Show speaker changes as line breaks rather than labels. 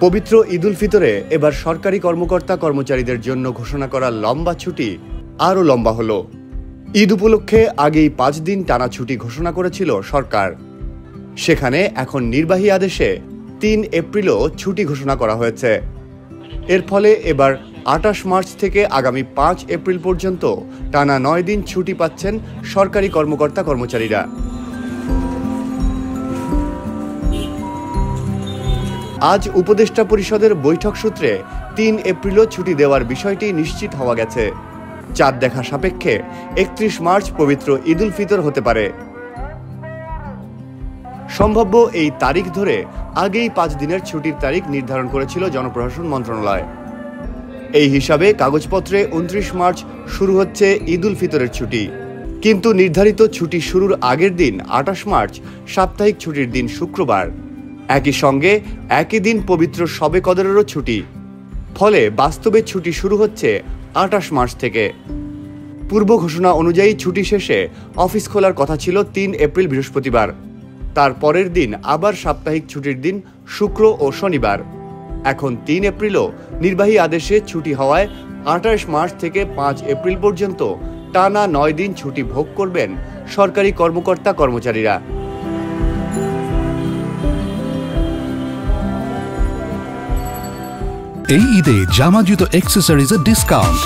পবিত্র ঈদুল ফিতরে এবার সরকারি কর্মকর্তা কর্মচারীদের জন্য ঘোষণা করা লম্বা ছুটি আরও লম্বা হলো। ঈদ উপলক্ষে আগেই 5 দিন টানা ছুটি ঘোষণা করেছিল সরকার। সেখানে এখন নির্বাহী আদেশে 3 এপ্রিলও ছুটি ঘোষণা করা হয়েছে। এর ফলে এবার 28 মার্চ থেকে আগামী 5 এপ্রিল পর্যন্ত টানা 9 দিন ছুটি পাচ্ছেন সরকারি কর্মকর্তা কর্মচারীরা। আজ উপদেষ্টা পরিষদের বৈঠক সূত্রে 3 এপ্রিলও ছুটি দেওয়ার বিষয়টি নিশ্চিত হওয়া গেছে। চাঁদ দেখা সাপেক্ষে 31 মার্চ পবিত্র ঈদুল ফিতর হতে পারে। সম্ভাব্য এই তারিখ ধরে আগেই 5 দিনের ছুটির তারিখ নির্ধারণ করেছিল জনপ্রশাসন মন্ত্রণালয়। এই হিসাবে কাগজপত্রে 29 মার্চ শুরু হচ্ছে ঈদুল ফিতরের ছুটি, কিন্তু নির্ধারিত ছুটি শুরুর আগের দিন 28 মার্চ সাপ্তাহিক ছুটির দিন শুক্রবার। একই সঙ্গে একই দিন পবিত্র শবে কদরেরও ছুটি। ফলে বাস্তবে ছুটি শুরু হচ্ছে 28 মার্চ থেকে। পূর্ব ঘোষণা অনুযায়ী ছুটি শেষে অফিস খোলার কথা ছিল 3 এপ্রিল বৃহস্পতিবার। তার পরের দিন আবার সাপ্তাহিক ছুটির দিন শুক্র ও শনিবার। এখন 3 এপ্রিলও নির্বাহী আদেশে ছুটি হওয়ায় 28 মার্চ থেকে 5 এপ্রিল পর্যন্ত টানা 9 দিন ছুটি ভোগ করবেন সরকারি কর্মকর্তা কর্মচারীরা।
এই ঈদে জামা জুতো অ্যাক্সেসরিজের ডিসকাউন্ট।